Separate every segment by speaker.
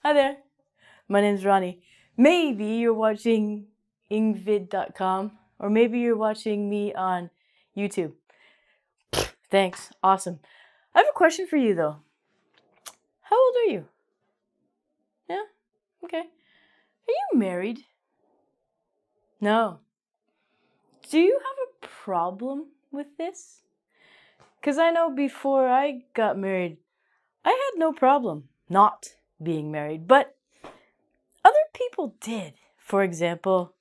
Speaker 1: Hi there, my name's Ronnie. Maybe you're watching ingvid.com, or maybe you're watching me on YouTube. Thanks, awesome. I have a question for you though. How old are you? Yeah, okay. Are you married? No. Do you have a problem with this? Because I know before I got married, I had no problem not being married, but other people did. For example,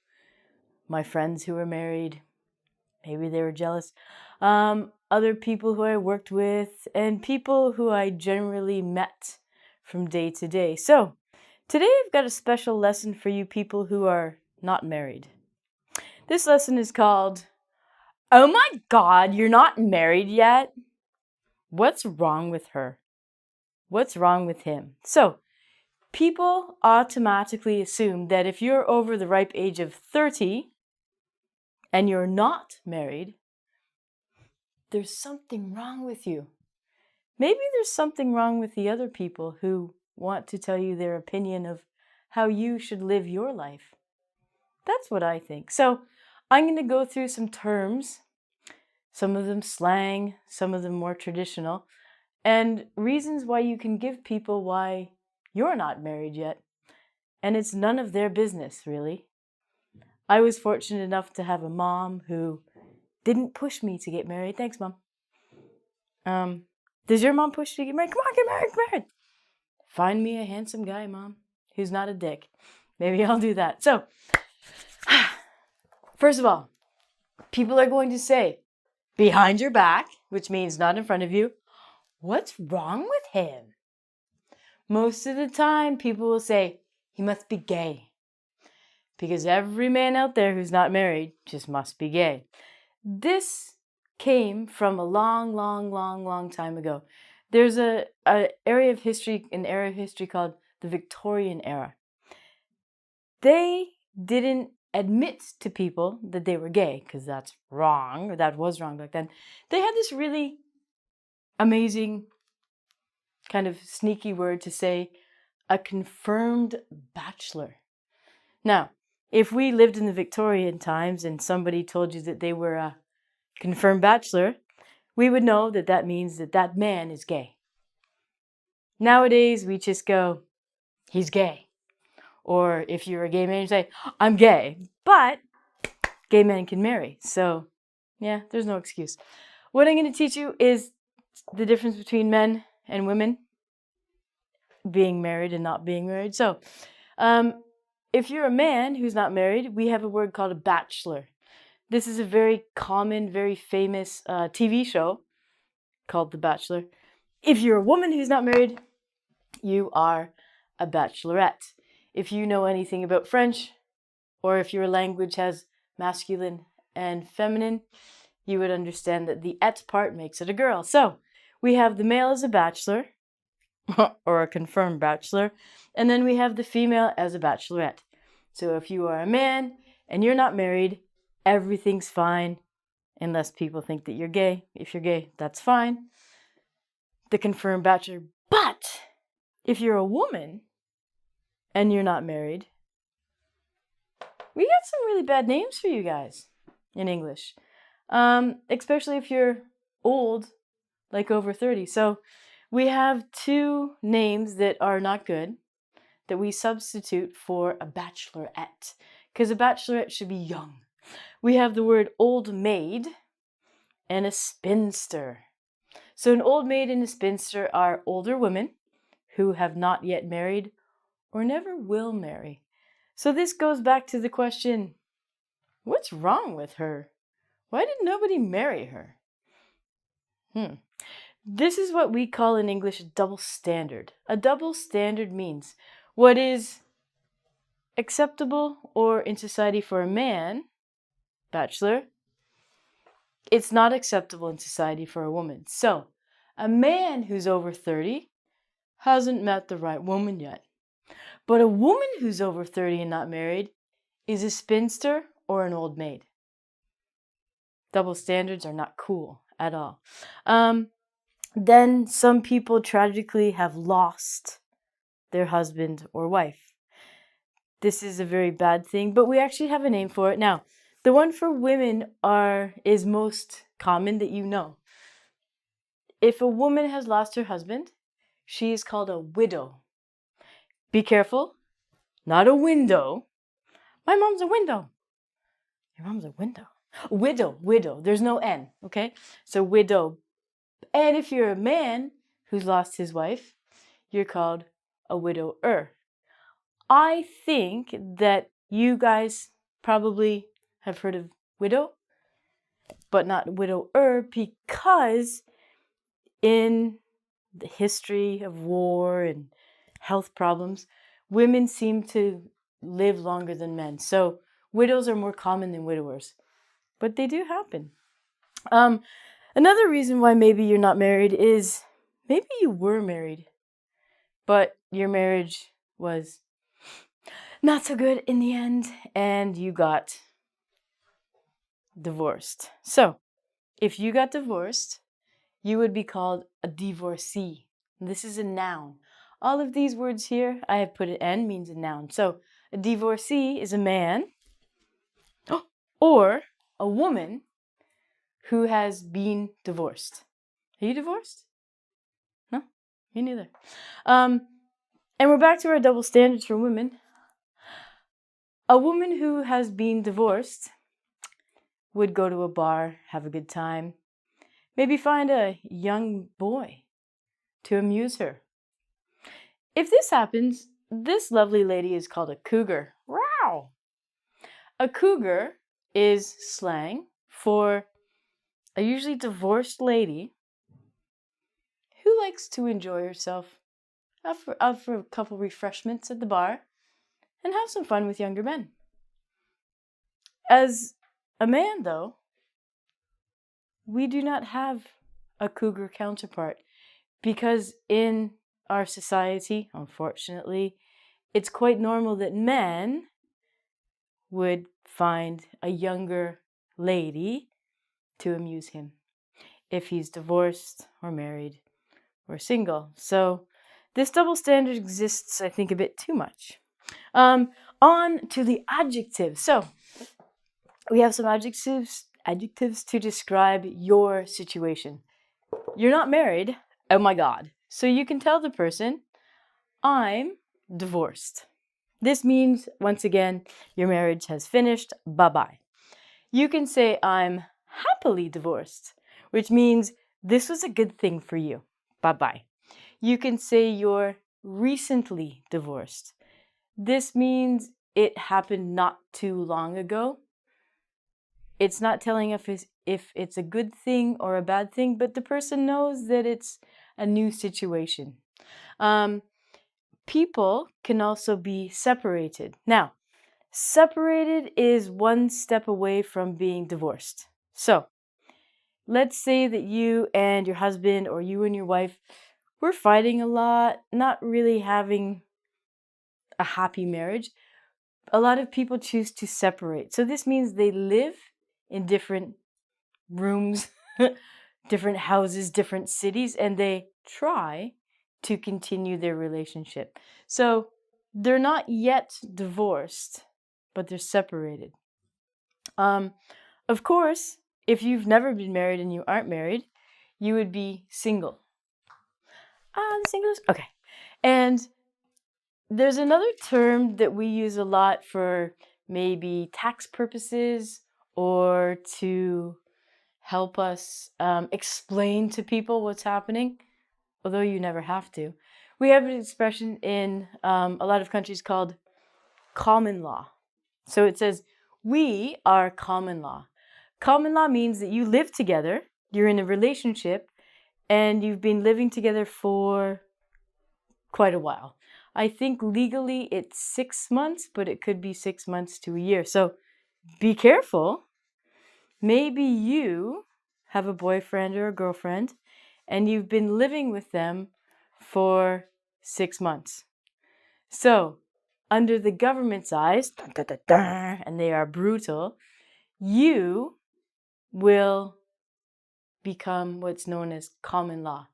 Speaker 1: my friends who were married, maybe they were jealous. Other people who I worked with, and people who I generally met from day to day. So, today I've got a special lesson for you people who are not married. This lesson is called, "Oh my God, you're not married yet? What's wrong with her? What's wrong with him?" So, people automatically assume that if you're over the ripe age of 30 and you're not married, there's something wrong with you. Maybe there's something wrong with the other people who want to tell you their opinion of how you should live your life. That's what I think. So I'm going to go through some terms, some of them slang, some of them more traditional, and reasons why you can give people why you're not married yet. And it's none of their business, really. I was fortunate enough to have a mom who didn't push me to get married. Thanks, Mom. Does your mom push you to get married? Come on, get married, get married. Find me a handsome guy, Mom, who's not a dick. Maybe I'll do that. So, first of all, people are going to say behind your back, which means not in front of you, "What's wrong with him?" Most of the time, people will say, "He must be gay." Because every man out there who's not married just must be gay. This came from a long time ago. There's an area of history called the Victorian era. They didn't admit to people that they were gay, because that's wrong, or that was wrong back then. They had this really amazing kind of sneaky word to say a confirmed bachelor. Now, if we lived in the Victorian times and somebody told you that they were a confirmed bachelor, we would know that that means that that man is gay. Nowadays, we just go, "He's gay." Or if you're a gay man, you say, "I'm gay." But gay men can marry. So, yeah, there's no excuse. What I'm going to teach you is the difference between men and women being married and not being married. So, if you're a man who's not married, we have a word called a bachelor. This is a very common, very famous TV show called The Bachelor. If you're a woman who's not married, you are a bachelorette. If you know anything about French, or if your language has masculine and feminine, you would understand that the et part makes it a girl. So we have the male as a bachelor, or a confirmed bachelor, and then we have the female as a bachelorette. So if you are a man and you're not married, everything's fine, unless people think that you're gay. If you're gay, that's fine. The confirmed bachelor. But if you're a woman and you're not married, we got some really bad names for you guys in English, especially if you're old, like over 30. So we have two names that are not good that we substitute for a bachelorette, because a bachelorette should be young. We have the word old maid and a spinster. So an old maid and a spinster are older women who have not yet married or never will marry. So this goes back to the question, what's wrong with her? Why did nobody marry her? This is what we call in English a double standard. A double standard means what is acceptable or in society for a man, bachelor, it's not acceptable in society for a woman. So, a man who's over 30 hasn't met the right woman yet. But a woman who's over 30 and not married is a spinster or an old maid. Double standards are not cool at all. Then some people tragically have lost their husband or wife. This is a very bad thing, but we actually have a name for it. Now, the one for women is most common that you know. If a woman has lost her husband, she is called a widow. Be careful, not a window. My mom's a window. Your mom's a window. Widow. There's no N, okay? So widow. And if you're a man who's lost his wife, you're called a widower. I think that you guys probably have heard of widow, but not widower, because in the history of war and health problems, women seem to live longer than men. So widows are more common than widowers, but they do happen. Another reason why maybe you're not married is maybe you were married, but your marriage was not so good in the end and you got divorced. So if you got divorced, you would be called a divorcee. This is a noun. All of these words here, I have put an N, means a noun. So a divorcee is a man or a woman who has been divorced. Are you divorced? No, me neither. And we're back to our double standards for women. A woman who has been divorced would go to a bar, have a good time, maybe find a young boy to amuse her. If this happens, this lovely lady is called a cougar. Wow! A cougar is slang for a usually divorced lady who likes to enjoy herself, out for a couple refreshments at the bar, and have some fun with younger men. As a man, though, we do not have a cougar counterpart because in our society, unfortunately, it's quite normal that men would find a younger lady to amuse him if he's divorced or married or single. So this double standard exists, I think, a bit too much. On to the adjectives. So we have some adjectives to describe your situation. You're not married. Oh my God. So you can tell the person, I'm divorced. This means, once again, your marriage has finished. Bye-bye. You can say, I'm happily divorced, which means this was a good thing for you. Bye-bye. You can say you're recently divorced. This means it happened not too long ago. It's not telling if it's a good thing or a bad thing, but the person knows that it's a new situation. People can also be separated. Now, separated is one step away from being divorced. So, let's say that you and your husband or you and your wife were fighting a lot, not really having a happy marriage. A lot of people choose to separate. So this means they live in different rooms, different houses, different cities, and they try to continue their relationship. So they're not yet divorced, but they're separated. Of course, if you've never been married and you aren't married, you would be single. The single is okay. And there's another term that we use a lot for maybe tax purposes or to help us explain to people what's happening, although you never have to. We have an expression in a lot of countries called common law. So it says, we are common law. Common law means that you live together, you're in a relationship, and you've been living together for quite a while. I think legally it's 6 months, but it could be 6 months to a year. So be careful. Maybe you have a boyfriend or a girlfriend and you've been living with them for 6 months. So under the government's eyes, and they are brutal, you will become what's known as common law.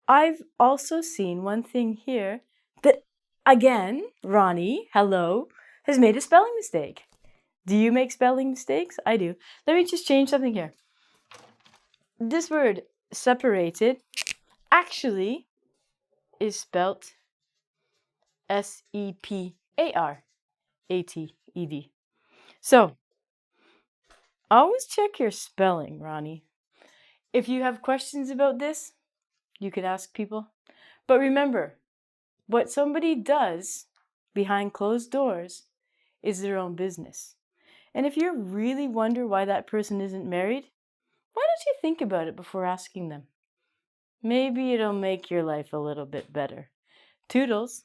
Speaker 1: I've also seen one thing here that again, Ronnie, hello, has made a spelling mistake. Do you make spelling mistakes? I do. Let me just change something here. This word separated actually is spelt S-E-P-A-R-A-T-E-D. So, always check your spelling, Ronnie. If you have questions about this, you can ask people. But remember, what somebody does behind closed doors is their own business. And if you really wonder why that person isn't married, why don't you think about it before asking them? Maybe it'll make your life a little bit better. Toodles.